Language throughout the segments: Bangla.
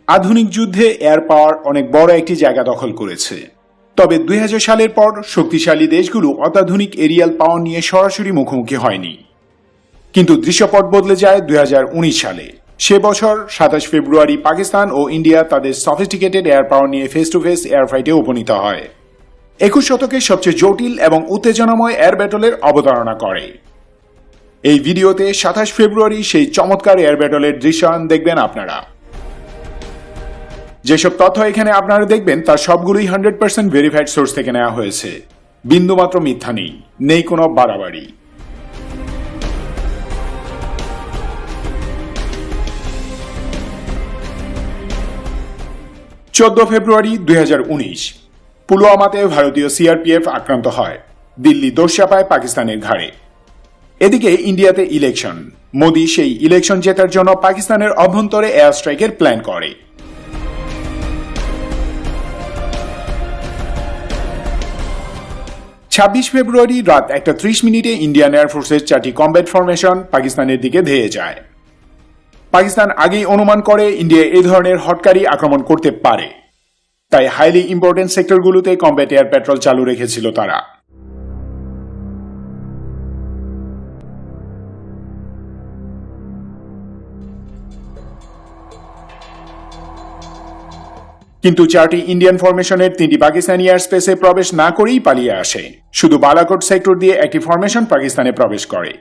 আধুনিক যুদ্ধে এয়ার পাওয়ার অনেক বড় একটি জায়গা দখল করেছে। তবে 2000 সালের পর শক্তিশালী দেশগুলো অত্যাধুনিক এরিয়াল পাওয়ার নিয়ে সরাসরি মুখোমুখি হয়নি। কিন্তু দৃশ্যপট বদলে যায় 2019 সালে। সে বছর 27 ফেব্রুয়ারি পাকিস্তান ও ইন্ডিয়া তাদের সফিস্টিকেটেড এয়ার পাওয়ার নিয়ে ফেস টু ফেস এয়ার ফাইটে উপনীত হয়। 21 শতকের সবচেয়ে জটিল এবং উত্তেজনাময় এয়ার ব্যাটলের অবতারণা করে। এই ভিডিওতে 27 ফেব্রুয়ারি সেই চমৎকার এয়ার ব্যাটলের দৃশ্যায়ন দেখবেন আপনারা। যেসব তথ্য এখানে আপনারা দেখবেন তার সবগুলোই 100% ভেরিফাইড সোর্স থেকে নেওয়া হয়েছে। বিন্দুমাত্র মিথ্যা নেই, নেই কোনো বাড়াবাড়ি। 14 ফেব্রুয়ারি 2019 পুলওয়ামাতে ভারতীয় সিআরপিএফ আক্রান্ত হয়। দিল্লি দোষ চাপায় পাকিস্তানের ঘাড়ে। এদিকে ইন্ডিয়াতে ইলেকশন। মোদি সেই ইলেকশন জেতার জন্য পাকিস্তানের অভ্যন্তরে এয়ার স্ট্রাইকের প্ল্যান করে। 26 ফেব্রুয়ারি রাত 1:30 ইন্ডিয়ান এয়ারফোর্সের 4টি কমব্যাট ফরমেশন পাকিস্তানের দিকে ধেয়ে যায়। পাকিস্তান আগেই অনুমান করে ইন্ডিয়া এই ধরনের হটকারী আক্রমণ করতে পারে, তাই হাইলি ইম্পর্টেন্ট সেক্টরগুলোতে কমব্যাট এয়ার পেট্রোল চালু রেখেছিল তারা। কিন্তু 4টি ইন্ডিয়ান ফরমেশনের 3টি পাকিস্তানি এয়ার স্পেসে প্রবেশ না করেই পালিয়ে আসে। শুধু বালাকোট সেক্টর দিয়ে একটি ফরমেশন পাকিস্তানে প্রবেশ করে।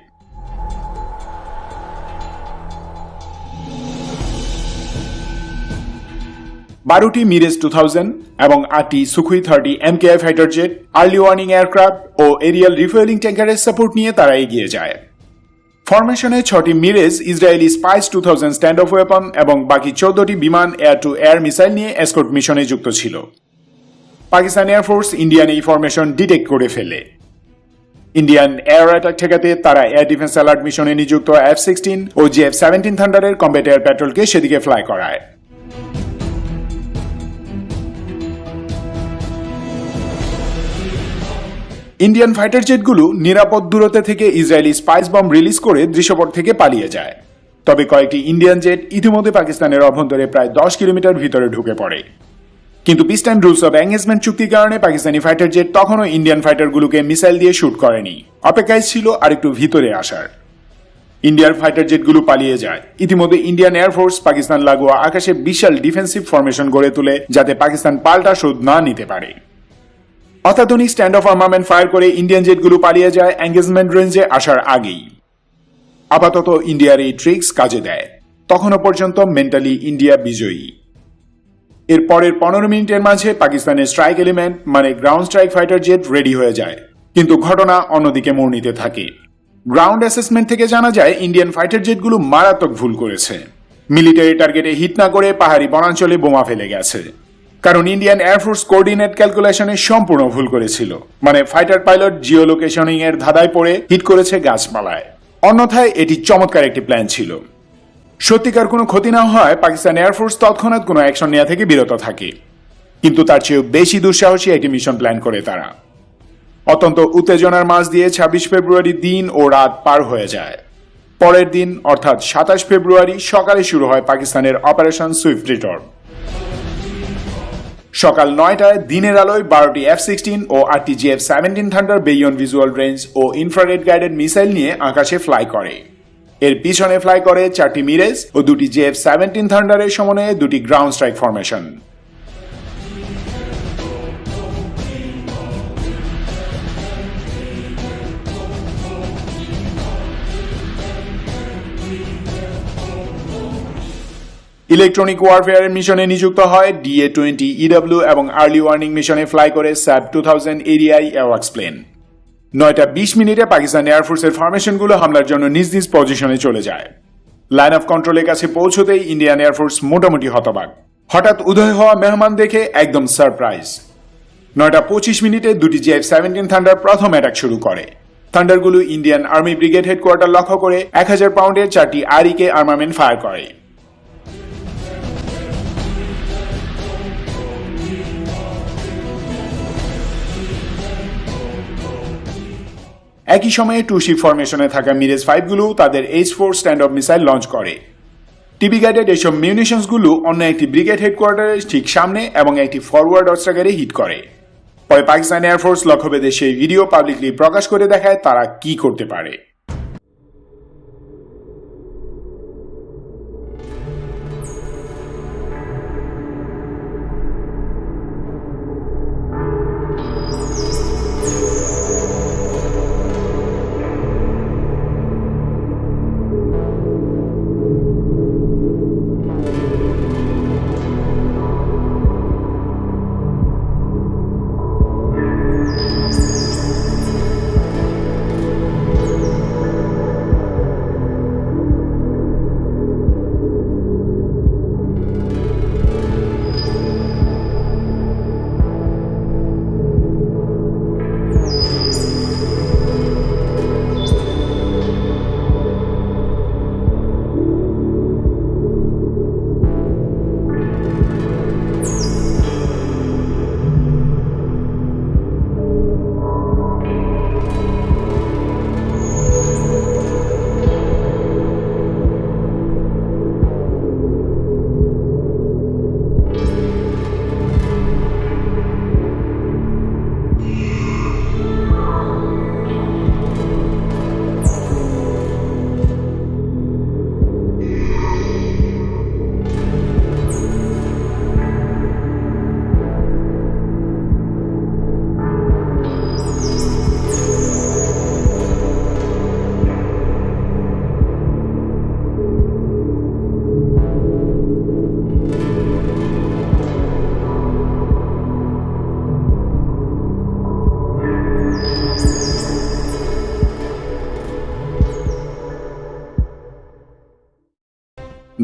বারোটি মিরেজ 2000 এবং 8টি Sukhoi 30 MKI fighter jet, early warning aircraft ও এরিয়াল রিফুয়েলিং ট্যাঙ্কারের সাপোর্ট নিয়ে তারা এগিয়ে যায়। ফরমেশনে 6টি Mirage, Israeli spice 2000 stand off weapon এবং বাকি 14টি বিমান এয়ার টু এয়ার মিসাইল নিয়ে এসকর্ট মিশনে যুক্ত ছিল। পাকিস্তান এয়ারফোর্স ইন্ডিয়ান এই ফরমেশন ডিটেক্ট করে ফেলে। ইন্ডিয়ান এয়ার অ্যাটাক ঠেকাতে তারা এয়ার ডিফেন্স অ্যালার্ট মিশনে নিযুক্ত F-16 ও JF-17 থান্ডারের কমব্যাট এয়ার পেট্রোলকে সেদিকে ফ্লাই করায়। ইন্ডিয়ান ফাইটার জেটগুলো নিরাপদ দূরত্বে থেকে ইসরায়েলি স্পাইস বম্ব রিলিজ করে দৃশ্যপট থেকে পালিয়ে যায়। তবে কয়েকটি ইন্ডিয়ান জেট ইতিমধ্যে পাকিস্তানের অভ্যন্তরে প্রায় 10 কিলোমিটার ভিতরে ঢুকে পড়ে। কিন্তু piece time rules of engagement চুক্তির কারণে পাকিস্তানি ফাইটার জেট তখনও ইন্ডিয়ান ফাইটারগুলোকে মিসাইল দিয়ে শুট করেনি, অপেক্ষায় ছিল আরেকটু ভিতরে আসার। ইন্ডিয়ার ফাইটার জেটগুলো পালিয়ে যায়। ইতিমধ্যে ইন্ডিয়ান এয়ারফোর্স পাকিস্তান লাগোয়া আকাশে বিশাল ডিফেন্সিভ ফরমেশন গড়ে তোলে, যাতে পাকিস্তান পাল্টা শোধ না নিতে পারে। অত্যাধুনিক স্ট্যান্ড অফ আর্মামেন্ট ফায়ার করে ইন্ডিয়ান জেটগুলো পালিয়ে যায় এঙ্গেজমেন্ট রেঞ্জে আসার আগেই। আপাতত ইন্ডিয়ার এই ট্রিক্স কাজে দেয়। তখনও পর্যন্ত মেন্টালি ইন্ডিয়া বিজয়ী। এর পরের 15 মিনিটের মাঝে পাকিস্তানের স্ট্রাইক এলিমেন্ট মানে ground strike fighter jet ready হয়ে যায়। কিন্তু ঘটনা অন্যদিকে মোড় নিতে থাকে। গ্রাউন্ড অ্যাসেসমেন্ট থেকে জানা যায় ইন্ডিয়ান ফাইটার জেটগুলো মারাত্মক ভুল করেছে। মিলিটারি টার্গেটে হিট না করে পাহাড়ি বনাঞ্চলে বোমা ফেলে গেছে। কারণ ইন্ডিয়ান এয়ারফোর্স কোঅর্ডিনেট ক্যালকুলেশনে সম্পূর্ণ ভুল করেছিল। মানে ফাইটার পাইলট জিও লোকেশনিং এর ধাঁধায় পড়ে হিট করেছে গাছপালায়। অন্যথায় এটি চমৎকার একটি প্ল্যান ছিল। সত্যিকার কোনো ক্ষতি না হয় পাকিস্তান এয়ারফোর্স তৎক্ষণাৎ কোনো অ্যাকশন নেওয়া থেকে বিরত থাকে। কিন্তু তার চেয়েও বেশি দুঃসাহসী একটি মিশন প্ল্যান করে তারা। অত্যন্ত উত্তেজনার মাঝ দিয়ে 26 ফেব্রুয়ারি দিন ও রাত পার হয়ে যায়। পরের দিন অর্থাৎ 27 ফেব্রুয়ারি সকালে শুরু হয় পাকিস্তানের অপারেশন সুইফট রিটর্ন। সকাল 9টায় দিনের আলোয় 12টি F-16 ও 8টি JF-17 thunder beyond visual range ও ইনফ্রারেড গাইডেড মিসাইল নিয়ে আকাশে ফ্লাই করে। এর পিছনে ফ্লাই করে 4টি মিরেজ ও 2টি JF-17 থান্ডারের সমন্বয়ে 2টি গ্রাউন্ড স্ট্রাইক ফরমেশন। ইলেকট্রনিক ওয়ারফেয়ারের মিশনে নিযুক্ত হয় DA-20 EW এবং আর্লি ওয়ার্নিং মিশনে ফ্লাই করে SAB-2000 ADI এয়ারওয়ার্কস প্লেন। 9:20 পাকিস্তান এয়ারফোর্সের ফরমেশনগুলো হামলার জন্য নিজ নিজ পজিশনে চলে যায়। লাইন অফ কন্ট্রোলের কাছে পৌঁছতেই ইন্ডিয়ান এয়ারফোর্স মোটামুটি হতবাক। হঠাৎ উদয় হওয়া মেহমান দেখে একদম সারপ্রাইজ। 9:25 2টি JF-17 থান্ডার প্রথম অ্যাটাক শুরু করে। থান্ডারগুলো ইন্ডিয়ান আর্মি ব্রিগেড হেডকোয়ার্টার লক্ষ্য করে 1000 পাউন্ডের 4টি REK আর্মামেন্ট ফায়ার করে। একই সময়ে টু শিপ ফরমেশনে থাকা মিরেজ 5 গুলো তাদের H-4 stand of missile launch করে। টিভি গাইডেড এসব মিউনিশনসগুলো অন্য একটি ব্রিগেড হেডকোয়ার্টারের ঠিক সামনে এবং একটি ফরওয়ার্ড অস্ত্রাগারে হিট করে। পরে পাকিস্তান এয়ারফোর্স লক্ষ্যভেদে সেই ভিডিও পাবলিকলি প্রকাশ করে দেখায় তারা কি করতে পারে।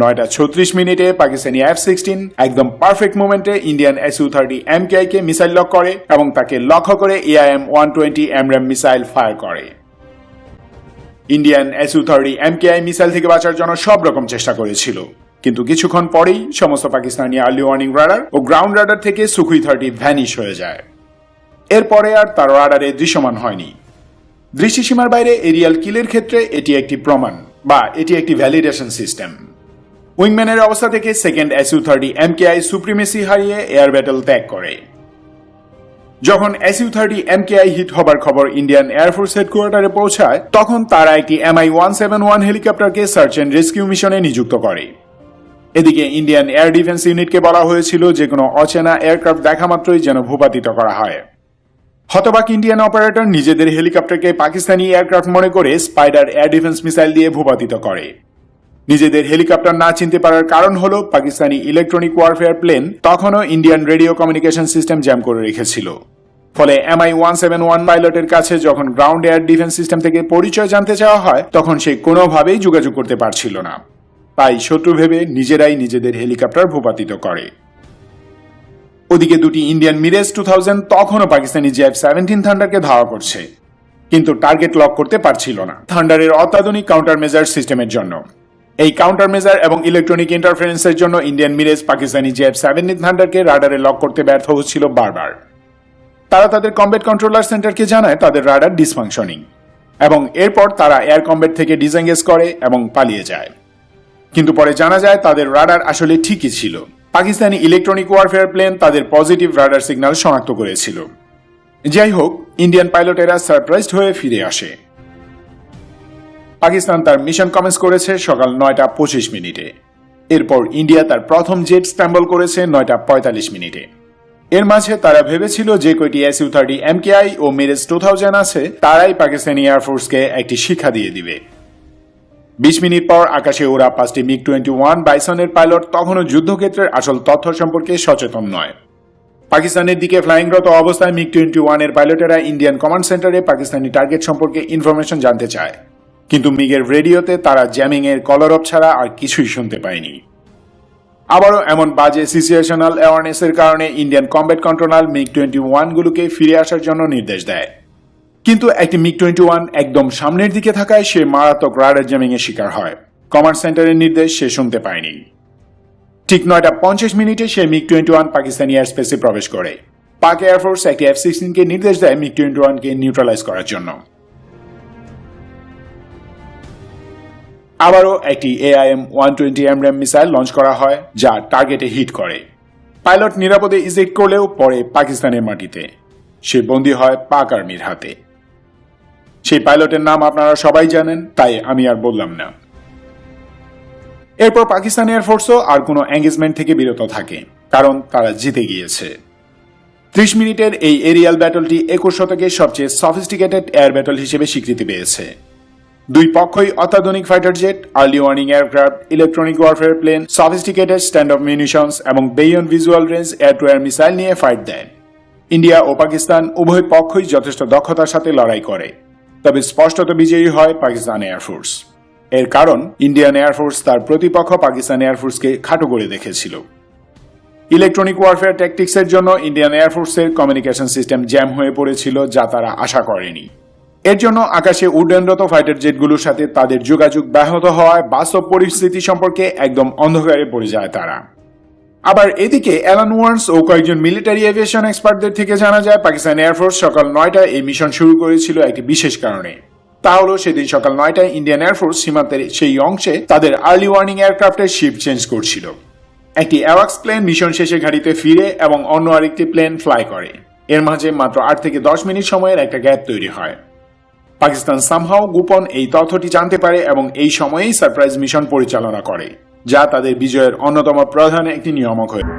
নয়টা 36 মিনিটে পাকিস্তানি F-16 একদম পারফেক্ট মোমেন্টে ইন্ডিয়ান Su-30 MKI কে মিসাইল লক করে এবং তাকে লক্ষ্য করে AIM-120 AMRAAM মিসাইল ফায়ার করে। ইন্ডিয়ান Su-30 MKI মিসাইল থেকে বাঁচার জন্য সব রকম চেষ্টা করেছিল, কিন্তু কিছুক্ষণ পরেই সমস্ত পাকিস্তানি আর্লি ওয়ার্নিং রাডার ও গ্রাউন্ড রাডার থেকে Sukhoi 30 ভ্যানিশ হয়ে যায়। এরপরে আর তার রাডারে দৃশ্যমান হয়নি। দৃষ্টিসীমার বাইরে এরিয়াল কিলের ক্ষেত্রে এটি একটি প্রমাণ বা এটি একটি ভ্যালিডেশন সিস্টেম। উইংম্যানের অবস্থা থেকে সেকেন্ড Su-30 MKI সুপ্রিমেসি হারিয়ে এয়ার ব্যাটল ত্যাগ করে। যখন Su-30 MKI হিট হবার খবর ইন্ডিয়ান এয়ারফোর্স হেডকোয়ার্টারে পৌঁছায়, তখন তারা একটি Mi-171 হেলিকপ্টারকে সার্চ অ্যান্ড রেস্কিউ মিশনে নিযুক্ত করে। এদিকে ইন্ডিয়ান এয়ার ডিফেন্স ইউনিটকে বলা হয়েছিল যে কোনো অচেনা এয়ারক্রাফট দেখা মাত্রই যেন ভূপাতিত করা হয়। হতবাক ইন্ডিয়ান অপারেটর নিজেদের হেলিকপ্টারকে পাকিস্তানি এয়ারক্রাফট মনে করে স্পাইডার এয়ার ডিফেন্স মিসাইল দিয়ে ভূপাতিত করে। নিজেদের হেলিকপ্টার না চিনতে পারার কারণ হলো পাকিস্তানি ইলেকট্রনিক ওয়ারফেয়ার প্লেন তখনও Indian radio communication system jam করে রেখেছিল। ফলে Mi-171 পাইলটের কাছে যখন গ্রাউন্ড এয়ার ডিফেন্স সিস্টেম থেকে পরিচয় জানতে চাওয়া হয়, তখন সে কোনোভাবেই যোগাযোগ করতে পারছিল না। তাই শত্রু ভেবে নিজেরাই নিজেদের হেলিকপ্টার ভূপাতিত করে। ওদিকে দুটি ইন্ডিয়ান মিরেজ 2000 তখনও পাকিস্তানি F-17 থান্ডারকে ধাওয়া করছে, কিন্তু টার্গেট লক করতে পারছিল না থান্ডারের অত্যাধুনিক কাউন্টার মেজার সিস্টেমের জন্য। এই কাউন্টার মেজার এবং ইলেকট্রনিক ইন্টারফারেন্সের জন্য ইন্ডিয়ান মিরেজ পাকিস্তানি F-17 থান্ডারকে রাডারে লক করতে ব্যর্থ হচ্ছিল বারবার। তারা তাদের কমব্যাট কন্ট্রোলার সেন্টারকে জানায় তাদের রাডার ডিসফাংশনিং, এবং এরপর তারা এয়ার কমব্যাট থেকে ডিসএঙ্গেজ করে এবং পালিয়ে যায়। কিন্তু পরে জানা যায় তাদের রাডার আসলে ঠিকই ছিল। পাকিস্তানি ইলেকট্রনিক ওয়ারফেয়ার প্লেন তাদের পজিটিভ রাডার সিগন্যাল শনাক্ত করেছিল। যাই হোক, ইন্ডিয়ান পাইলটেরা সারপ্রাইজড হয়ে ফিরে আসে। পাকিস্তান তার মিশন কমেন্স করেছে সকাল 9টা 25 মিনিটে। এরপর ইন্ডিয়া তার প্রথম জেট স্ক্র্যাম্বল করেছে 9টা 45 মিনিটে। এর মাঝে তারা ভেবেছিল যে কয়টি Su-30 MKI ও মিরেজ 2000 আছে তারাই পাকিস্তানি এয়ারফোর্সকে একটি শিক্ষা দিয়ে দিবে। 20 মিনিট পর আকাশে ওরা 5টি MiG-21 বাইসনের পাইলট তখনও যুদ্ধক্ষেত্রের আসল তথ্য সম্পর্কে সচেতন নয়। পাকিস্তানের দিকে ফ্লাইংরত অবস্থায় MiG-21 এর পাইলটেরা ইন্ডিয়ান কমান্ড সেন্টারে পাকিস্তানি টার্গেট সম্পর্কে ইনফরমেশন জানতে চায়, কিন্তু মিগের রেডিওতে তারা জ্যামিং এর কলরব ছাড়া আর কিছুই শুনতে পায়নি। আবারও এমন বাজে সিচুয়েশনাল অ্যাওয়ারনেসের কারণে ইন্ডিয়ান কমব্যাট কন্ট্রোলার MiG-21 গুলোকে ফিরে আসার জন্য নির্দেশ দেয়, কিন্তু একটি MiG-21 একদম সামনের দিকে থাকায় সে মারাত্মক রাডার জ্যামিং এর শিকার হয়। কমান্ড সেন্টারের নির্দেশ সে শুনতে পায়নি। ঠিক 9টা 50 মিনিটে সে MiG-21 পাকিস্তানি এয়ার স্পেসে প্রবেশ করে। পাক এয়ারফোর্স একটি F-16 কে নির্দেশ দেয় MiG-21 কে নিউট্রালাইজ করার জন্য। আবারও একটি AIM-120 মিসাইল লঞ্চ করা হয়, যা টার্গেটে হিট করে। পাইলট নিরাপদে ইজেক্ট করলেও পরে পাকিস্তানের মাটিতে। সে বন্দী হয় পাক আর্মির হাতে। সেই পাইলটের নাম আপনারা সবাই জানেন, তাই আমি আর বললাম না। এরপর পাকিস্তান এয়ারফোর্সও আর কোনো এঙ্গেজমেন্ট থেকে বিরত থাকে, কারণ তারা জিতে গিয়েছে। 30 মিনিটের এই এরিয়াল ব্যাটলটি 21 শতকের সবচেয়ে সফিস্টিকেটেড এয়ার ব্যাটল হিসেবে স্বীকৃতি পেয়েছে। দুই পক্ষই অত্যাধুনিক fighter jet, early warning aircraft, electronic warfare plane, sophisticated stand off munitions এবং beyond visual range air to air missile নিয়ে ফাইট দেয়। ইন্ডিয়া ও পাকিস্তান উভয় পক্ষই যথেষ্ট দক্ষতার সাথে লড়াই করে, তবে স্পষ্টত বিজয়ী হয় পাকিস্তান এয়ারফোর্স। এর কারণ ইন্ডিয়ান এয়ারফোর্স তার প্রতিপক্ষ পাকিস্তান এয়ারফোর্সকে খাটো করে দেখেছিল। ইলেকট্রনিক ওয়ারফেয়ার ট্যাকটিক্সের জন্য ইন্ডিয়ান এয়ারফোর্সের কমিউনিকেশন সিস্টেম জ্যাম হয়ে পড়েছিল, যা তারা আশা করেনি। এর জন্য আকাশে উড্ডয়নরত ফাইটার জেটগুলোর সাথে তাদের যোগাযোগ ব্যাহত হওয়ায় বাস্তব পরিস্থিতি সম্পর্কে একদম অন্ধকারে পড়ে যায় তারা। আবার এদিকে অ্যালান ওয়ার্নস ও কয়েকজন মিলিটারি এভিয়েশন এক্সপার্টদের থেকে জানা যায় পাকিস্তান এয়ারফোর্স সকাল 9টায় এই মিশন শুরু করেছিল একটি বিশেষ কারণে। তা হলো সেদিন সকাল 9টায় ইন্ডিয়ান এয়ারফোর্স সীমান্তের সেই অংশে তাদের আর্লি ওয়ার্নিং এয়ারক্রাফটের শিফট চেঞ্জ করছিল। একটি অ্যাওয়াক্স প্লেন মিশন শেষে ঘাঁটিতে ফিরে এবং অন্য আরেকটি প্লেন ফ্লাই করে। এর মাঝে মাত্র 8 থেকে 10 মিনিট সময়ের একটা গ্যাপ তৈরি হয়। পাকিস্তান সামহাও গোপন এই তথ্যটি জানতে পারে এবং এই সময়েই সারপ্রাইজ মিশন পরিচালনা করে, যা তাদের বিজয়ের অন্যতম প্রধান একটি নিয়ামক হয়ে।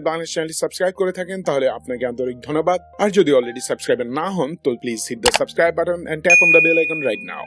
বাংলাদেশ চ্যানেলটি সাবস্ক্রাইব করে থাকেন তাহলে আপনাকে আন্তরিক ধন্যবাদ। আর যদি অলরেডি সাবস্ক্রাইবার না হন তো please hit the subscribe button and tap on the bell icon right now.